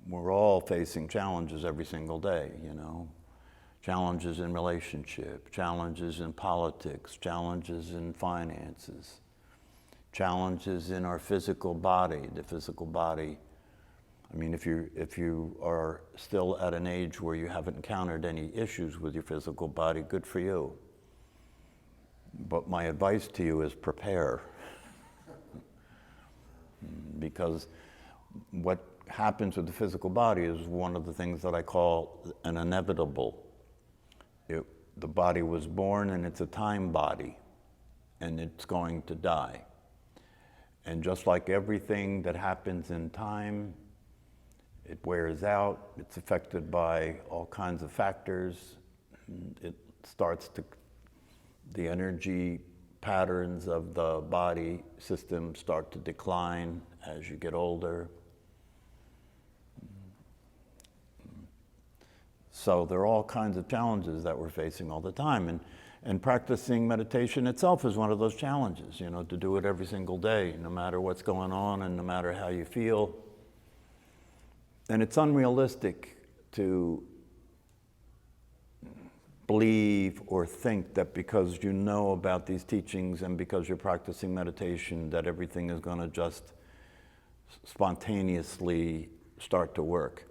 we're all facing challenges every single day, you know. Challenges in relationship, challenges in politics, challenges in finances, challenges in our physical body. The physical body, I mean, if you are still at an age where you haven't encountered any issues with your physical body, good for you. But my advice to you is prepare. Because what happens with the physical body is one of the things that I call an inevitable. The body was born and it's a time body, and it's going to die. And just like everything that happens in time, it wears out, it's affected by all kinds of factors. It starts to, the energy patterns of the body system start to decline as you get older. So there are all kinds of challenges that we're facing all the time. And practicing meditation itself is one of those challenges, you know, to do it every single day, no matter what's going on and no matter how you feel. And it's unrealistic to believe or think that because you know about these teachings and because you're practicing meditation that everything is going to just spontaneously start to work.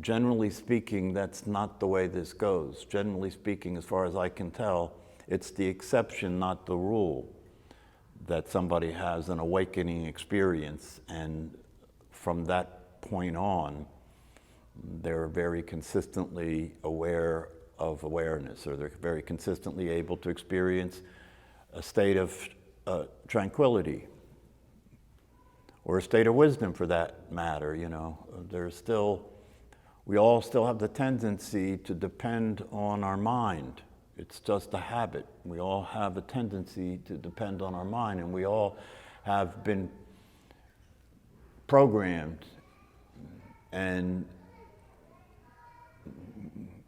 Generally speaking, that's not the way this goes. Generally speaking, as far as I can tell, it's the exception, not the rule, that somebody has an awakening experience, and from that point on, they're very consistently aware of awareness, or they're very consistently able to experience a state of tranquility, or a state of wisdom for that matter, you know. We all still have the tendency to depend on our mind. It's just a habit. We all have a tendency to depend on our mind, and we all have been programmed and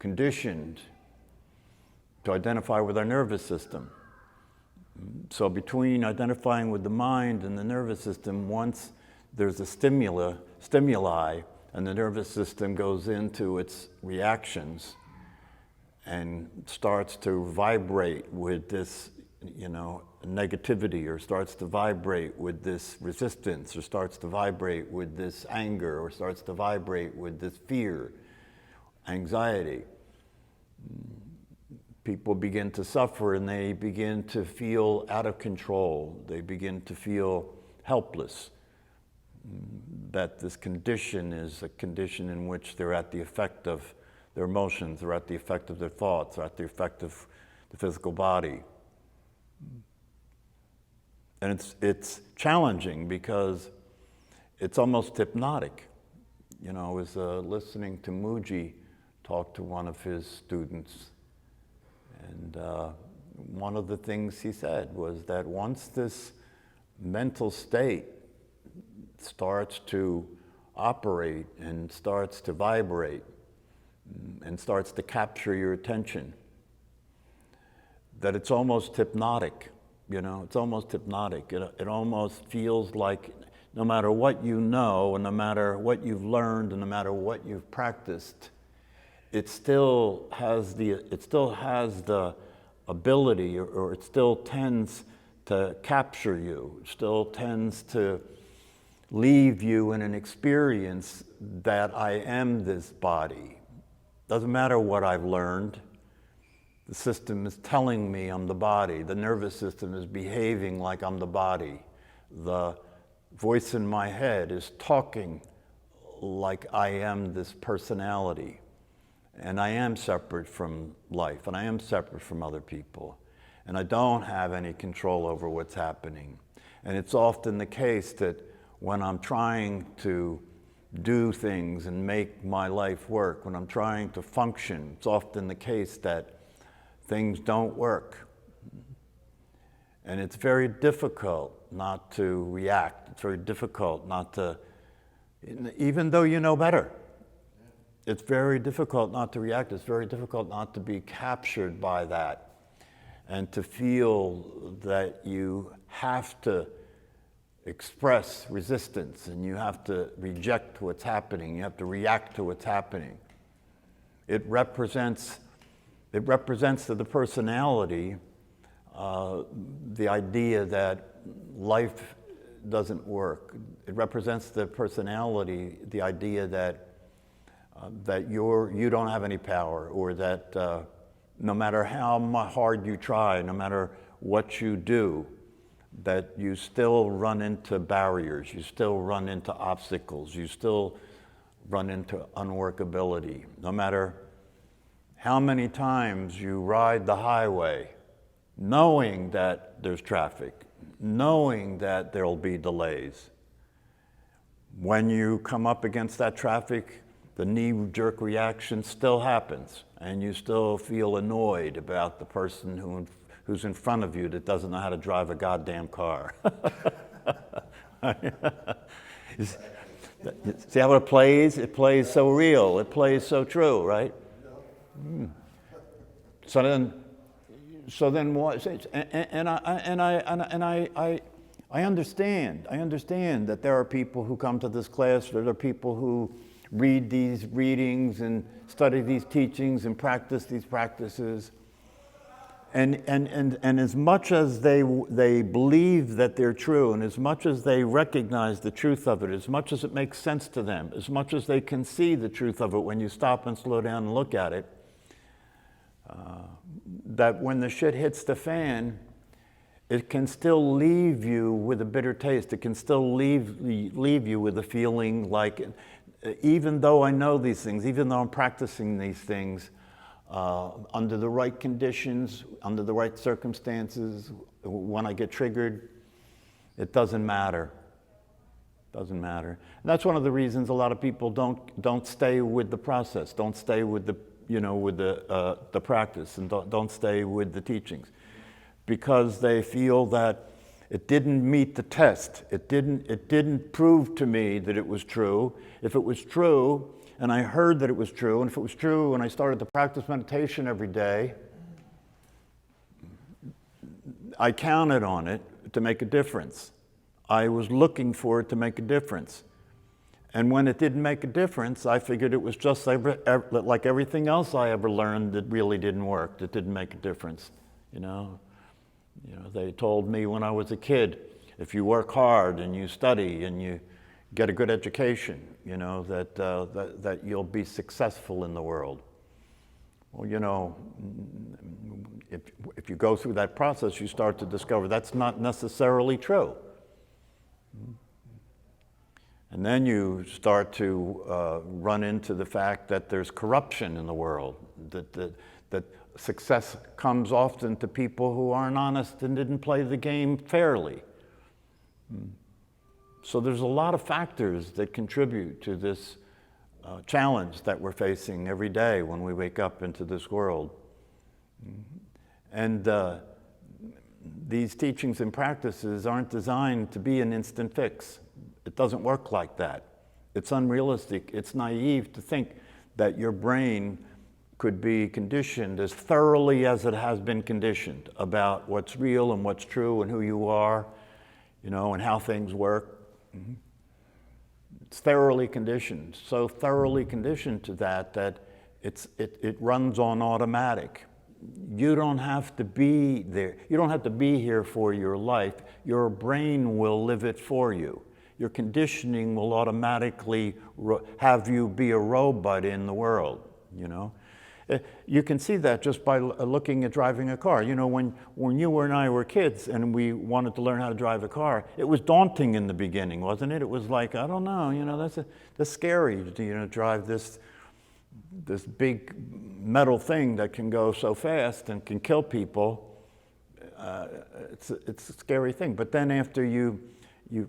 conditioned to identify with our nervous system. So between identifying with the mind and the nervous system, once there's a stimuli, and the nervous system goes into its reactions and starts to vibrate with this, you know, negativity, or starts to vibrate with this resistance, or starts to vibrate with this anger, or starts to vibrate with this fear, anxiety. People begin to suffer and they begin to feel out of control. They begin to feel helpless. That this condition is a condition in which they're at the effect of their emotions, they're at the effect of their thoughts, they're at the effect of the physical body. And it's challenging because it's almost hypnotic. You know, I was listening to Muji talk to one of his students, and one of the things he said was that once this mental state starts to operate and starts to vibrate and starts to capture your attention, that it's almost hypnotic, you know, it's almost hypnotic. It almost feels like no matter what you know and no matter what you've learned and no matter what you've practiced, it still has the ability, or it still tends to capture you, it still tends to leave you in an experience that I am this body. Doesn't matter what I've learned. The system is telling me I'm the body. The nervous system is behaving like I'm the body. The voice in my head is talking like I am this personality. And I am separate from life, and I am separate from other people. And I don't have any control over what's happening. And it's often the case that when I'm trying to do things and make my life work, when I'm trying to function, it's often the case that things don't work. And it's very difficult not to react. It's very difficult not to, even though you know better, it's very difficult not to react. It's very difficult not to be captured by that and to feel that you have to express resistance, and you have to reject what's happening. You have to react to what's happening. It represents to the personality the idea that life doesn't work. It represents the personality the idea that you don't have any power, or that no matter how hard you try, no matter what you do, that you still run into barriers, you still run into obstacles, you still run into unworkability. No matter how many times you ride the highway, knowing that there's traffic, knowing that there'll be delays. When you come up against that traffic, the knee-jerk reaction still happens, and you still feel annoyed about the person who's in front of you that doesn't know how to drive a goddamn car. See how it plays? It plays so real. It plays so true, right? Mm. So then what? And I understand. I understand that there are people who come to this class. There are people who read these readings and study these teachings and practice these practices. And as much as they believe that they're true, and as much as they recognize the truth of it, as much as it makes sense to them, as much as they can see the truth of it when you stop and slow down and look at it, that when the shit hits the fan, it can still leave you with a bitter taste. It can still leave you with a feeling like, even though I know these things, even though I'm practicing these things, under the right conditions, under the right circumstances, when I get triggered, it doesn't matter. Doesn't matter. And that's one of the reasons a lot of people don't stay with the process, don't stay with the practice, and don't stay with the teachings, because they feel that it didn't meet the test. It didn't prove to me that it was true. If it was true, and I heard that it was true, and if it was true and I started to practice meditation every day, I counted on it to make a difference. I was looking for it to make a difference. And when it didn't make a difference, I figured it was just like everything else I ever learned that really didn't work, that didn't make a difference. You know, they told me when I was a kid, if you work hard and you study and you get a good education, that you'll be successful in the world. Well, if you go through that process, you start to discover that's not necessarily true. And then you start to run into the fact that there's corruption in the world, that success comes often to people who aren't honest and didn't play the game fairly. So there's a lot of factors that contribute to this challenge that we're facing every day when we wake up into this world. And these teachings and practices aren't designed to be an instant fix. It doesn't work like that. It's unrealistic. It's naive to think that your brain could be conditioned as thoroughly as it has been conditioned about what's real and what's true and who you are, and how things work. It's thoroughly conditioned, so thoroughly conditioned to that it runs on automatic. You don't have to be there. You don't have to be here for your life. Your brain will live it for you. Your conditioning will automatically have you be a robot in the world, You can see that just by looking at driving a car. When you and I were kids and we wanted to learn how to drive a car, it was daunting in the beginning, wasn't it? It was like, I don't know, that's scary to drive this big metal thing that can go so fast and can kill people. It's a scary thing. But then after you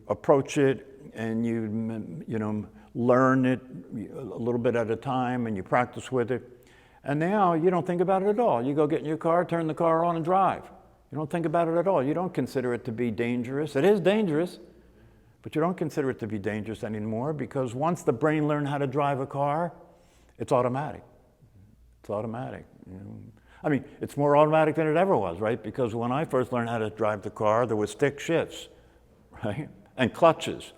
approach it and you learn it a little bit at a time and you practice with it, and now you don't think about it at all. You go get in your car, turn the car on and drive. You don't think about it at all. You don't consider it to be dangerous. It is dangerous, but you don't consider it to be dangerous anymore, because once the brain learned how to drive a car, it's automatic. It's automatic. I mean, it's more automatic than it ever was, right? Because when I first learned how to drive the car, there was stick shifts, right? And clutches.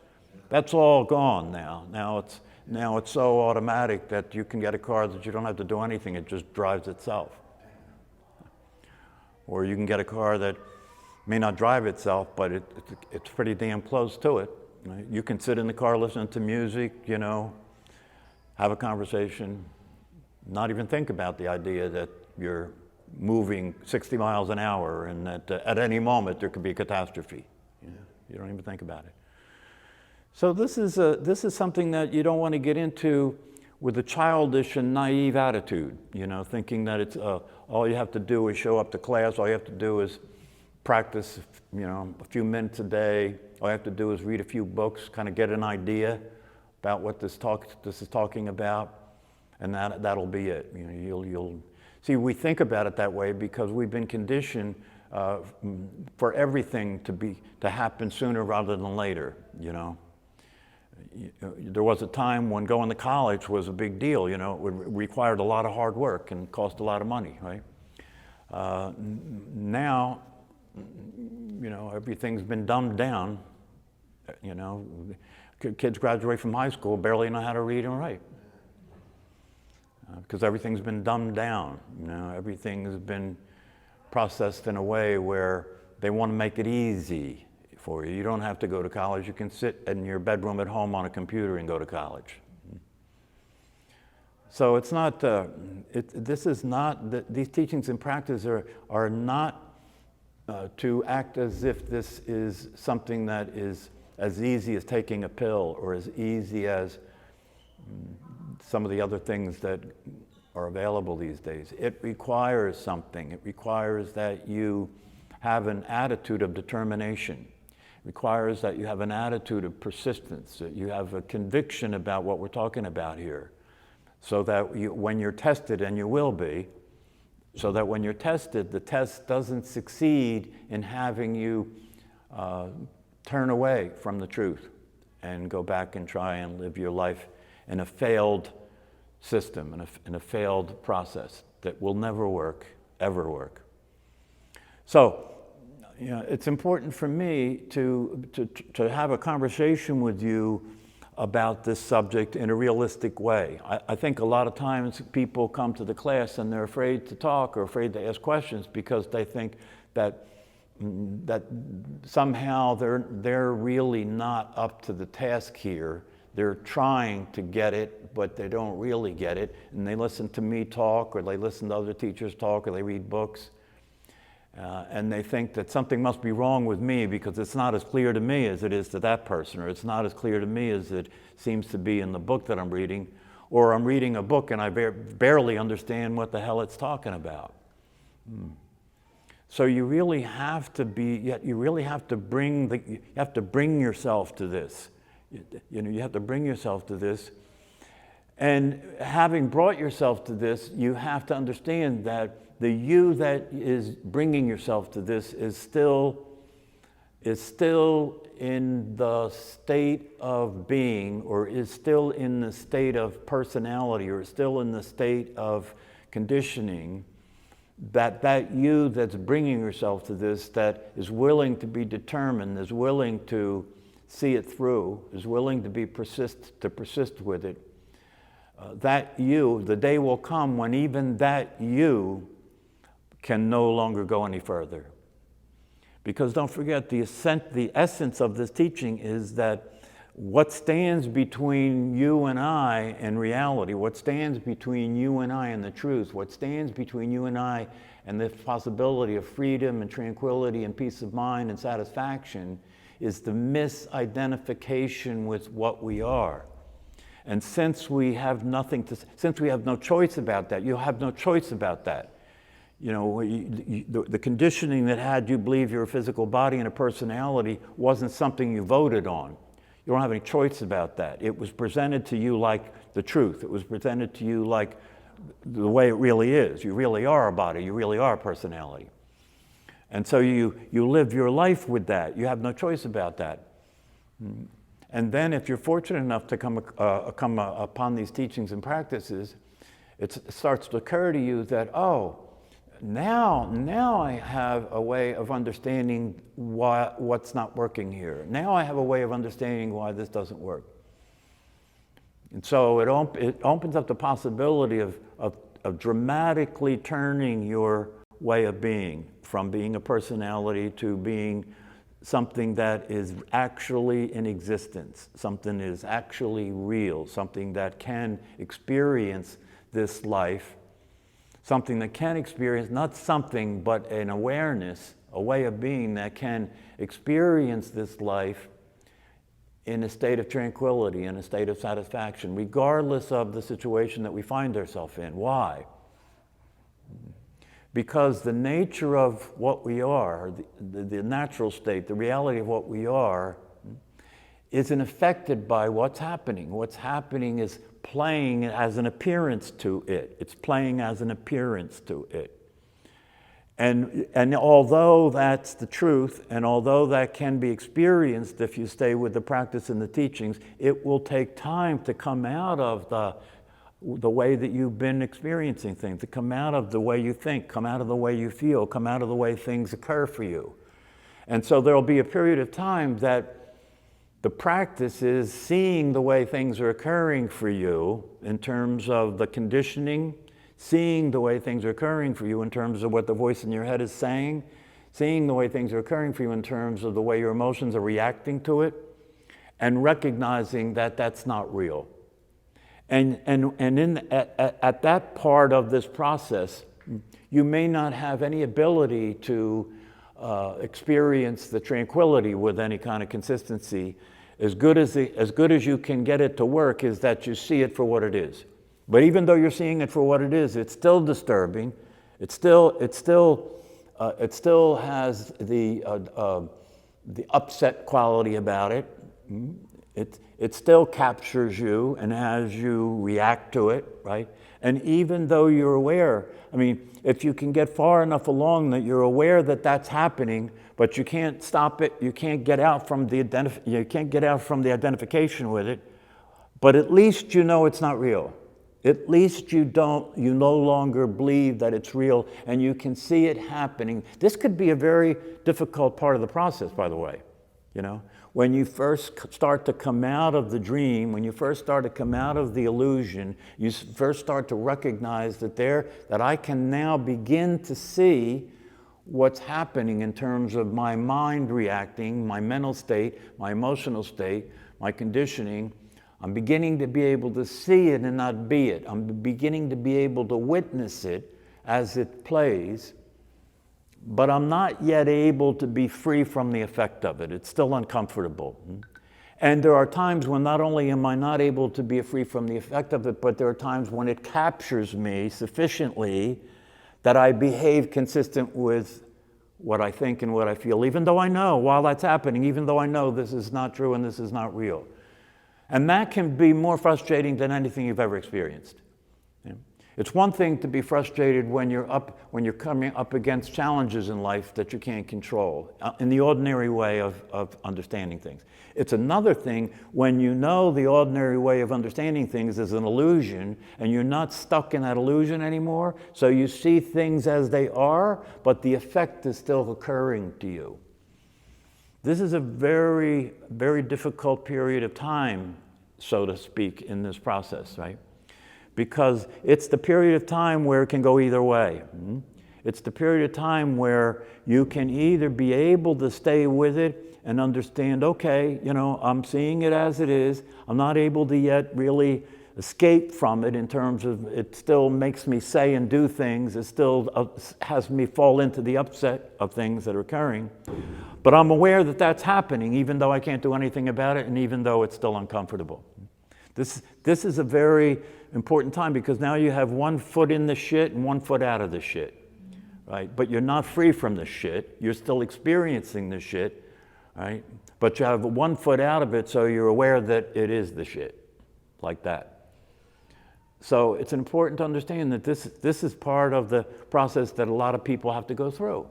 That's all gone now. Now it's so automatic that you can get a car that you don't have to do anything, it just drives itself. Or you can get a car that may not drive itself, but it's pretty damn close to it. Right? You can sit in the car listening to music, you know, have a conversation, not even think about the idea that you're moving 60 miles an hour and that at any moment there could be a catastrophe. You know? You don't even think about it. So this is something that you don't want to get into with a childish and naive attitude, you know, thinking that it's all you have to do is show up to class, all you have to do is practice, you know, a few minutes a day, all you have to do is read a few books, kind of get an idea about what this is talking about, and that'll be it. You know, you'll see, we think about it that way because we've been conditioned for everything to happen sooner rather than later, you know. There was a time when going to college was a big deal, you know, it required a lot of hard work and cost a lot of money, right? Now, you know, everything's been dumbed down, you know. Kids graduate from high school, barely know how to read and write. Because everything's been dumbed down, you know, everything has been processed in a way where they want to make it easy for you. You don't have to go to college. You can sit in your bedroom at home on a computer and go to college. So it's not, these teachings and practices are not to act as if this is something that is as easy as taking a pill or as easy as some of the other things that are available these days. It requires something. It requires that you have an attitude of determination. Requires that you have an attitude of persistence, that you have a conviction about what we're talking about here, so that when you're tested, and you will be, so that when you're tested, the test doesn't succeed in having you turn away from the truth and go back and try and live your life in a failed system, in a failed process that will never work, ever work. So, you know, it's important for me to have a conversation with you about this subject in a realistic way. I think a lot of times people come to the class and they're afraid to talk or afraid to ask questions because they think that somehow they're really not up to the task here. They're trying to get it, but they don't really get it. And they listen to me talk, or they listen to other teachers talk, or they read books. And they think that something must be wrong with me because it's not as clear to me as it is to that person, or it's not as clear to me as it seems to be in the book that I'm reading, or I'm reading a book and I barely understand what the hell it's talking about. So you really have to bring yourself to this. You know, you have to bring yourself to this. And having brought yourself to this, you have to understand that the you that is bringing yourself to this is still in the state of being, or is still in the state of personality, or is still in the state of conditioning, that you that's bringing yourself to this, that is willing to be determined, is willing to see it through, is willing to persist with it, that you, the day will come when even that you can no longer go any further. Because don't forget, the essence of this teaching is that what stands between you and I and reality, what stands between you and I and the truth, what stands between you and I and the possibility of freedom and tranquility and peace of mind and satisfaction, is the misidentification with what we are. And since we have no choice about that, you have no choice about that. You know, the conditioning that had you believe you're a physical body and a personality wasn't something you voted on. You don't have any choice about that. It was presented to you like the truth. It was presented to you like the way it really is. You really are a body. You really are a personality. And so you live your life with that. You have no choice about that. And then if you're fortunate enough to come upon these teachings and practices, it starts to occur to you that, oh, now I have a way of understanding what's not working here. Now I have a way of understanding why this doesn't work. And so it opens up the possibility of dramatically turning your way of being from being a personality to being something that is actually in existence, something that is actually real, something that can experience this life, something that can experience, not something, but an awareness, a way of being that can experience this life in a state of tranquility, in a state of satisfaction, regardless of the situation that we find ourselves in. Why? Because the nature of what we are, the natural state, the reality of what we are, isn't affected by what's happening. What's happening is playing as an appearance to it. It's playing as an appearance to it. And although that's the truth, and although that can be experienced if you stay with the practice and the teachings, it will take time to come out of the way that you've been experiencing things, to come out of the way you think, come out of the way you feel, come out of the way things occur for you. And so there'll be a period of time that the practice is seeing the way things are occurring for you in terms of the conditioning, seeing the way things are occurring for you in terms of what the voice in your head is saying, seeing the way things are occurring for you in terms of the way your emotions are reacting to it, and recognizing that that's not real. And at that part of this process, you may not have any ability to experience the tranquility with any kind of consistency. As good as you can get it to work is that you see it for what it is. But even though you're seeing it for what it is, it's still disturbing. It still has the upset quality about it. It still captures you and has you react to it, right? And even though you're aware, I mean, if you can get far enough along that you're aware that that's happening, but you can't stop it, you can't get out from the identification with it, but at least you know it's not real. At least you no longer believe that it's real, and you can see it happening. This could be a very difficult part of the process, by the way. You know, when you first start to come out of the dream, when you first start to come out of the illusion, you first start to recognize that I can now begin to see what's happening in terms of my mind reacting, my mental state, my emotional state, my conditioning. I'm beginning to be able to see it and not be it. I'm beginning to be able to witness it as it plays, but I'm not yet able to be free from the effect of it. It's still uncomfortable. And there are times when not only am I not able to be free from the effect of it, but there are times when it captures me sufficiently that I behave consistent with what I think and what I feel, even though I know while that's happening, even though I know this is not true and this is not real. And that can be more frustrating than anything you've ever experienced. It's one thing to be frustrated when you're coming up against challenges in life that you can't control, in the ordinary way of understanding things. It's another thing when you know the ordinary way of understanding things is an illusion, and you're not stuck in that illusion anymore, so you see things as they are, but the effect is still occurring to you. This is a very, very difficult period of time, so to speak, in this process, right? Because it's the period of time where it can go either way. It's the period of time where you can either be able to stay with it and understand, okay, you know, I'm seeing it as it is. I'm not able to yet really escape from it in terms of it still makes me say and do things. It still has me fall into the upset of things that are occurring. But I'm aware that that's happening, even though I can't do anything about it and even though it's still uncomfortable. This is a very important time because now you have one foot in the shit and one foot out of the shit, right? But you're not free from the shit. You're still experiencing the shit, right? But you have one foot out of it, so you're aware that it is the shit, like that. So it's important to understand that this is part of the process that a lot of people have to go through.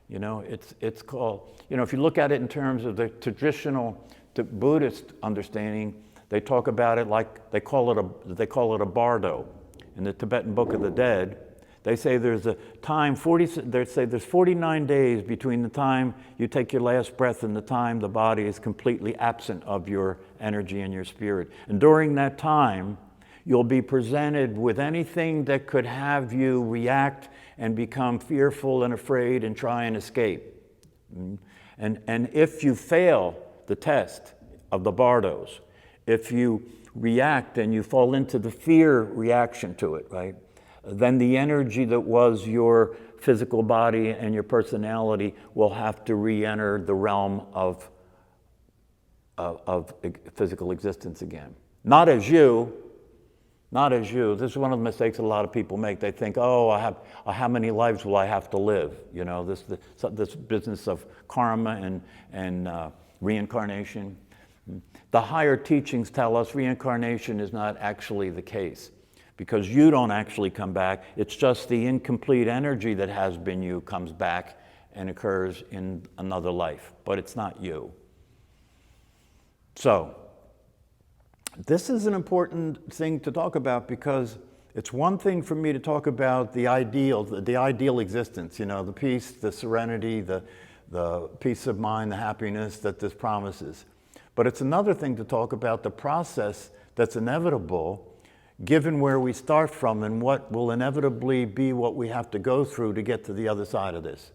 You know, it's called, you know, if you look at it in terms of the traditional Buddhist understanding, they talk about it like they call it a bardo. In the Tibetan Book of the Dead, They say there's a time, they say there's 49 days between the time you take your last breath and the time the body is completely absent of your energy and your spirit. And during that time, you'll be presented with anything that could have you react and become fearful and afraid and try and escape. And if you fail the test of the bardos, if you react and you fall into the fear reaction to it, right? Then the energy that was your physical body and your personality will have to re-enter the realm of physical existence again. Not as you. This is one of the mistakes a lot of people make. They think, oh, how many lives will I have to live? You know, this business of karma and reincarnation. The higher teachings tell us reincarnation is not actually the case, because you don't actually come back. It's just the incomplete energy that has been you comes back and occurs in another life, but it's not you. So, this is an important thing to talk about, because it's one thing for me to talk about the ideal existence, you know, the peace, the serenity, the peace of mind, the happiness that this promises. But it's another thing to talk about the process that's inevitable, given where we start from and what will inevitably be what we have to go through to get to the other side of this.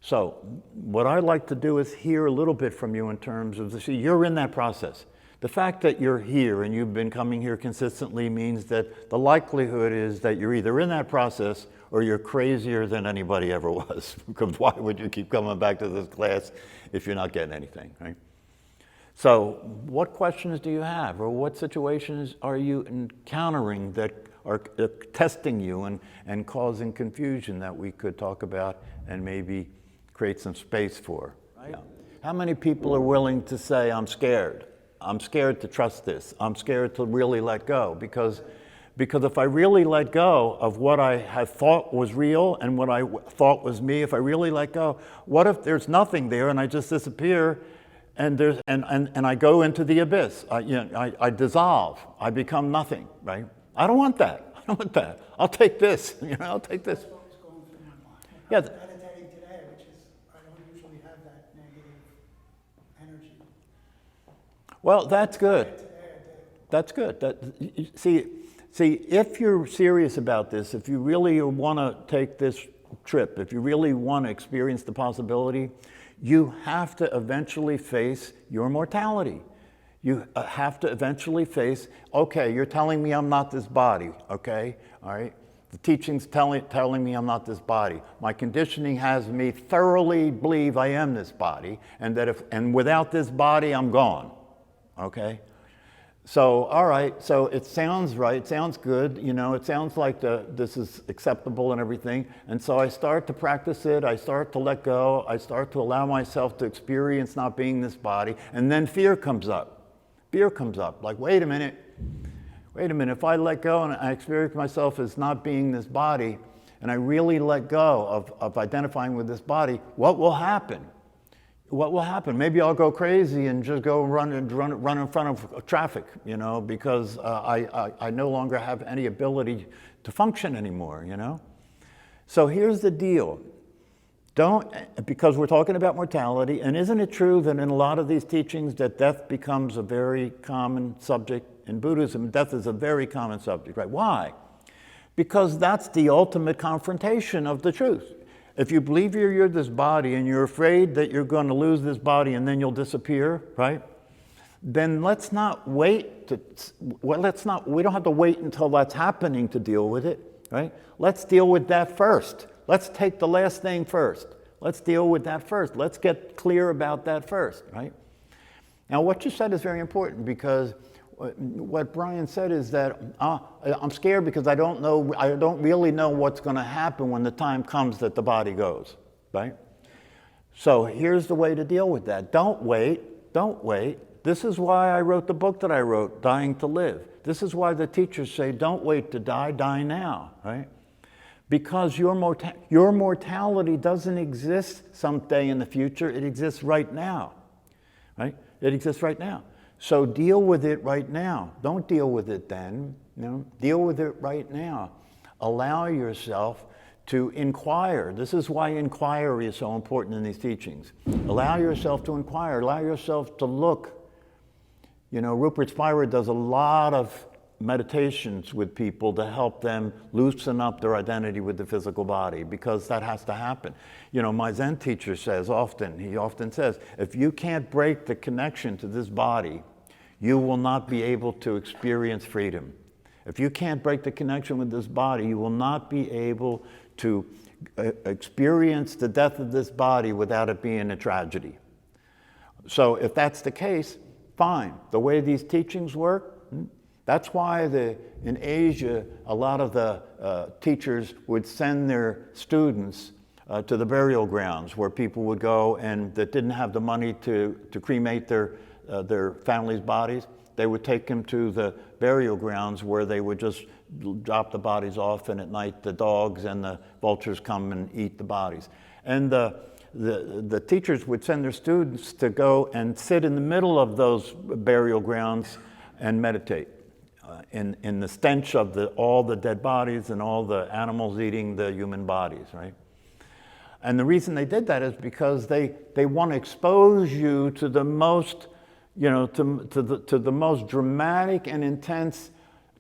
So what I'd like to do is hear a little bit from you in terms of, you're in that process. The fact that you're here and you've been coming here consistently means that the likelihood is that you're either in that process or you're crazier than anybody ever was. Because why would you keep coming back to this class if you're not getting anything, right? So what questions do you have, or what situations are you encountering that are testing you and causing confusion that we could talk about and maybe create some space for? Right? Yeah. How many people are willing to say, I'm scared? I'm scared to trust this. I'm scared to really let go, because if I really let go of what I have thought was real and what I thought was me, if I really let go, what if there's nothing there and I just disappear and I go into the abyss? I dissolve. I become nothing, right? I don't want that. I don't want that. I'll take this. I'll take this. That's what was going through my mind. Yeah. I'm meditating today, which is, I don't usually have that negative energy. Well, that's good. That's good. See, if you're serious about this, if you really want to take this trip, if you really want to experience the possibility, you have to eventually face your mortality. You have to eventually face, okay, you're telling me I'm not this body, okay? All right? The teaching's telling me I'm not this body. My conditioning has me thoroughly believe I am this body, and that without this body, I'm gone, okay? So, all right, so it sounds right, it sounds good, it sounds like this is acceptable and everything. And so I start to practice it, I start to let go, I start to allow myself to experience not being this body, and then fear comes up. Fear comes up, like, wait a minute, if I let go and I experience myself as not being this body, and I really let go of identifying with this body, what will happen? What will happen? Maybe I'll go crazy and just go run in front of traffic, because I no longer have any ability to function anymore, So here's the deal. Because we're talking about mortality, and isn't it true that in a lot of these teachings that death becomes a very common subject? In Buddhism, death is a very common subject, right? Why? Because that's the ultimate confrontation of the truth. If you believe you're this body and you're afraid that you're going to lose this body and then you'll disappear, right? Then let's not wait we don't have to wait until that's happening to deal with it, right? Let's deal with that first. Let's take the last thing first. Let's deal with that first. Let's get clear about that first, right? Now, what you said is very important, because what Brian said is that I'm scared because I don't really know what's going to happen when the time comes that the body goes, right? So here's the way to deal with that. Don't wait. This is why I wrote the book that I wrote, Dying to Live. This is why the teachers say, don't wait to die, die now, right? Because your mortality doesn't exist someday in the future. It exists right now, right? It exists right now. So deal with it right now. Don't deal with it then. Deal with it right now. allow yourself to inquire. This is why inquiry is so important in these teachings. Allow yourself to inquire, allow yourself to look. You know, Rupert Spira does a lot of meditations with people to help them loosen up their identity with the physical body, because that has to happen. You know, my Zen teacher says often, he often says, if you can't break the connection to this body, you will not be able to experience freedom. If you can't break the connection with this body, you will not be able to experience the death of this body without it being a tragedy. So if that's the case, fine. The way these teachings work, that's why in Asia, a lot of the teachers would send their students to the burial grounds where people would go and that didn't have the money to cremate their families' bodies. They would take them to the burial grounds where they would just drop the bodies off, and at night the dogs and the vultures come and eat the bodies. And the teachers would send their students to go and sit in the middle of those burial grounds and meditate in the stench of all the dead bodies and all the animals eating the human bodies, right? And the reason they did that is because they want to expose you to the most, you know, to the most dramatic and intense,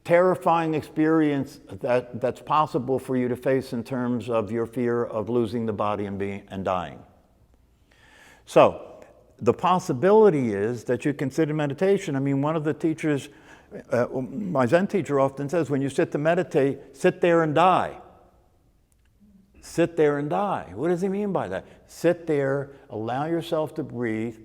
terrifying experience that's possible for you to face in terms of your fear of losing the body and dying. So the possibility is that you consider meditation. I mean, one of the teachers, my Zen teacher often says, when you sit to meditate, sit there and die. Sit there and die. What does he mean by that? Sit there, allow yourself to breathe,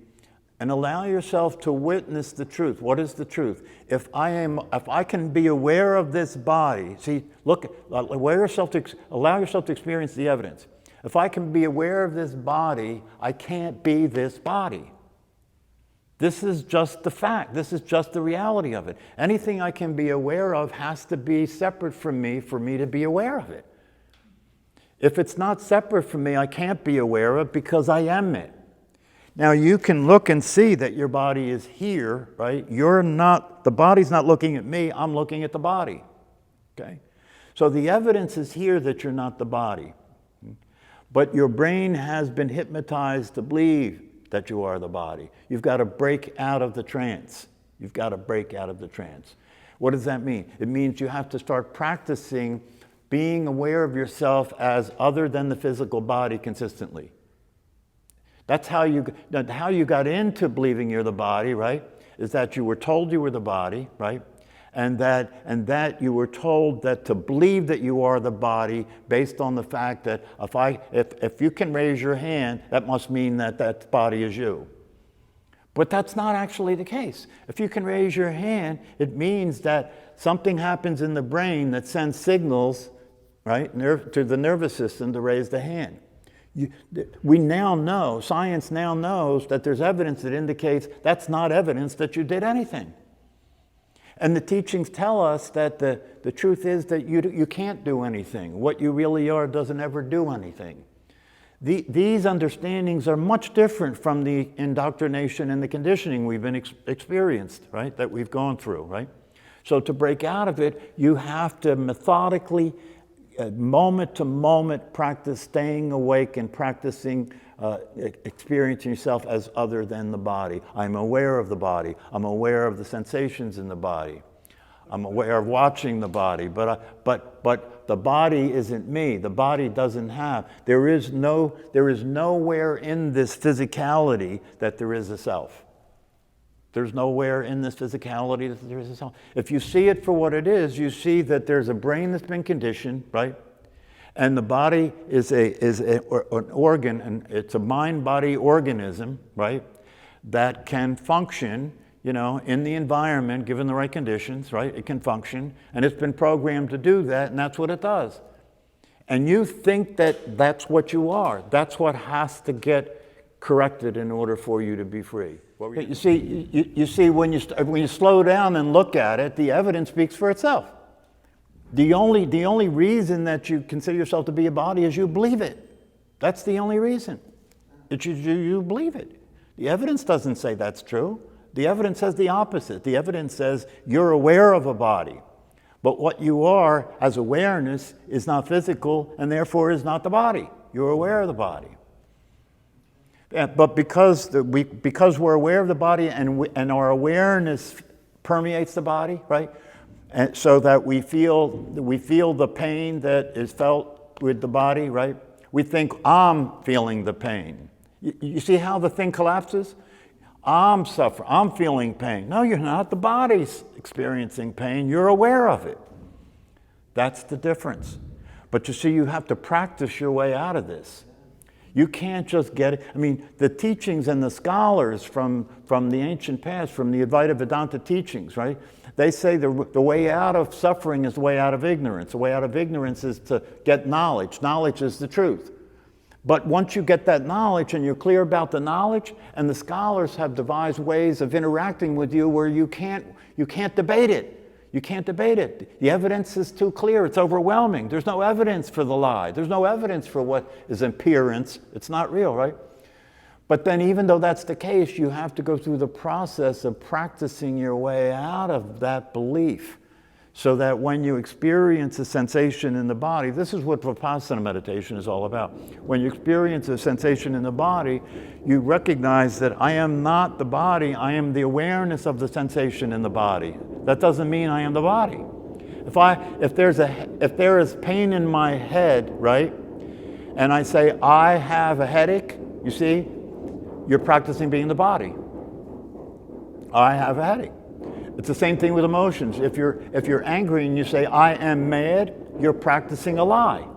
and allow yourself to witness the truth. What is the truth? If I can be aware of this body, see, look, allow yourself to experience the evidence. If I can be aware of this body, I can't be this body. This is just the fact. This is just the reality of it. Anything I can be aware of has to be separate from me for me to be aware of it. If it's not separate from me, I can't be aware of it because I am it. Now you can look and see that your body is here, right? The body's not looking at me, I'm looking at the body, okay? So the evidence is here that you're not the body. But your brain has been hypnotized to believe that you are the body. You've got to break out of the trance. You've got to break out of the trance. What does that mean? It means you have to start practicing being aware of yourself as other than the physical body consistently. That's how you got into believing you're the body, right? Is that you were told you were the body, right? And that you were told that to believe that you are the body based on the fact that if you can raise your hand, that must mean that body is you. But that's not actually the case. If you can raise your hand, it means that something happens in the brain that sends signals, right, to the nervous system to raise the hand. We now know, science now knows that there's evidence that indicates that's not evidence that you did anything. And the teachings tell us that the truth is that you can't do anything. What you really are doesn't ever do anything. These understandings are much different from the indoctrination and the conditioning we've been experienced, right, that we've gone through, right? So to break out of it, you have to methodically, moment to moment, practice staying awake and practicing experiencing yourself as other than the body. I'm aware of the body. I'm aware of the sensations in the body. I'm aware of watching the body, but the body isn't me. The body doesn't have. There is nowhere in this physicality that there is a self. There's nowhere in this physicality that there is a self. If you see it for what it is, you see that there's a brain that's been conditioned, right? And the body is an organ, and it's a mind-body organism, right? That can function, you know, in the environment, given the right conditions, right? It can function, and it's been programmed to do that, and that's what it does. And you think that that's what you are. That's what has to get corrected in order for you to be free. You see, when you slow down and look at it, the evidence speaks for itself. The only reason that you consider yourself to be a body is you believe it. That's the only reason. You believe it. The evidence doesn't say that's true. The evidence says the opposite. The evidence says you're aware of a body. But what you are as awareness is not physical and therefore is not the body. You're aware of the body. But because we're aware of the body and our awareness permeates the body, right? And so that we feel the pain that is felt with the body, right? We think I'm feeling the pain. You see how the thing collapses? I'm suffering, I'm feeling pain. No, you're not. The body's experiencing pain. You're aware of it. That's the difference. But you see, you have to practice your way out of this. You can't just get it. I mean, the teachings and the scholars from the ancient past, from the Advaita Vedanta teachings, right? They say the way out of suffering is the way out of ignorance. The way out of ignorance is to get knowledge. Knowledge is the truth. But once you get that knowledge and you're clear about the knowledge, and the scholars have devised ways of interacting with you where you can't debate it. You can't debate it. The evidence is too clear. It's overwhelming. There's no evidence for the lie. There's no evidence for what is appearance. It's not real, right? But then even though that's the case, you have to go through the process of practicing your way out of that belief so that when you experience a sensation in the body, this is what Vipassana meditation is all about. When you experience a sensation in the body, you recognize that I am not the body, I am the awareness of the sensation in the body. That doesn't mean I am the body. If there is pain in my head, right, and I say, I have a headache, you see, you're practicing being the body. I have a headache. It's the same thing with emotions. If you're angry and you say, I am mad, you're practicing a lie.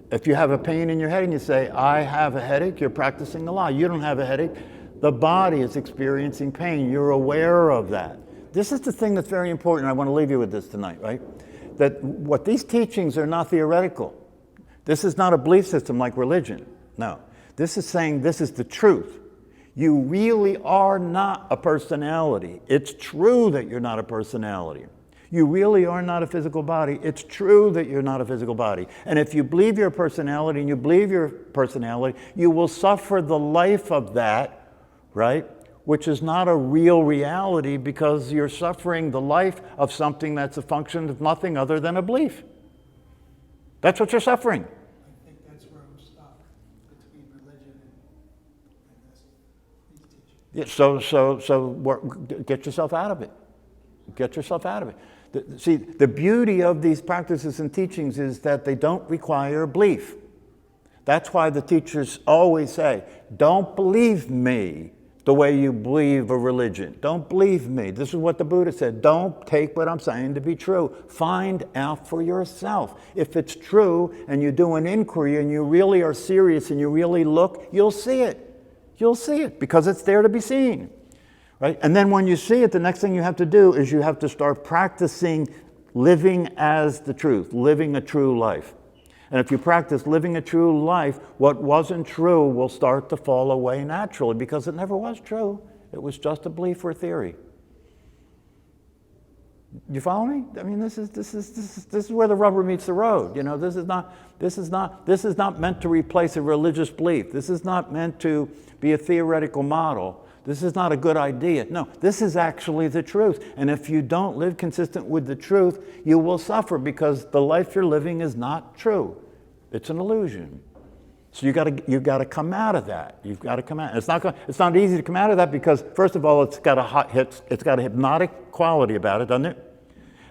If you have a pain in your head and you say, I have a headache, you're practicing a lie. You don't have a headache. The body is experiencing pain. You're aware of that. This is the thing that's very important. I want to leave you with this tonight, right? That what these teachings are not theoretical. This is not a belief system like religion. No. This is saying this is the truth. You really are not a personality. It's true that you're not a personality. You really are not a physical body. It's true that you're not a physical body. And if you believe you're a personality and you believe you're a personality, you will suffer the life of that, right? Which is not a real reality because you're suffering the life of something that's a function of nothing other than a belief. That's what you're suffering. I think that's where I'm stuck between religion and these teachings. Yeah, so get yourself out of it. Get yourself out of it. See, the beauty of these practices and teachings is that they don't require belief. That's why the teachers always say, don't believe me the way you believe a religion. Don't believe me. This is what the Buddha said. Don't take what I'm saying to be true. Find out for yourself. If it's true and you do an inquiry and you really are serious and you really look, you'll see it. You'll see it because it's there to be seen. Right? And then when you see it, the next thing you have to do is you have to start practicing living as the truth, living a true life. And if you practice living a true life, what wasn't true will start to fall away naturally because it never was true. It was just a belief or theory. You follow me? I mean, this is where the rubber meets the road. You know, this is not meant to replace a religious belief. This is not meant to be a theoretical model. This is not a good idea. No, this is actually the truth. And if you don't live consistent with the truth, you will suffer because the life you're living is not true. It's an illusion. So you got to come out of that. You've got to come out. It's not easy to come out of that because first of all, it's got a hypnotic quality about it, doesn't it?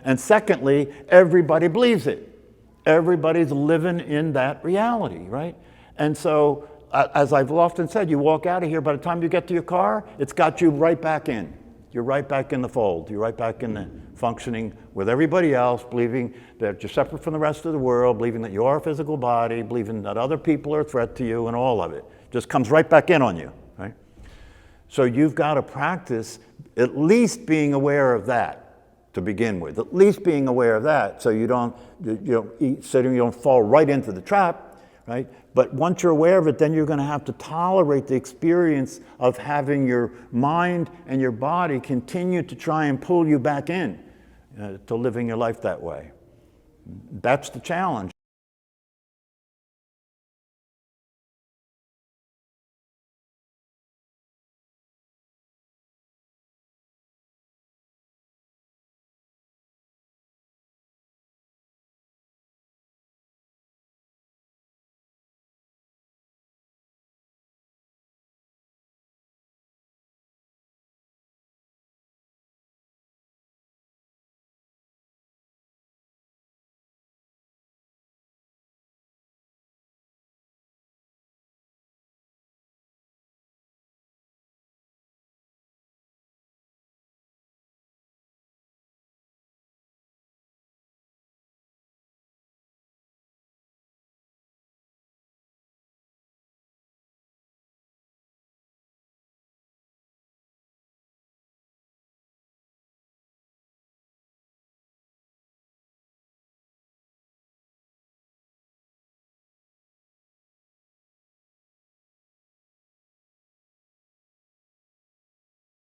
And secondly, everybody believes it. Everybody's living in that reality, right? And so, as I've often said, you walk out of here, by the time you get to your car, it's got you right back in. You're right back in the fold. You're right back in the functioning with everybody else, believing that you're separate from the rest of the world, believing that you are a physical body, believing that other people are a threat to you, and all of it. Just comes right back in on you, right? So you've got to practice at least being aware of that to begin with. At least being aware of that so you don't fall right into the trap, right? But once you're aware of it, then you're going to have to tolerate the experience of having your mind and your body continue to try and pull you back in to living your life that way. That's the challenge.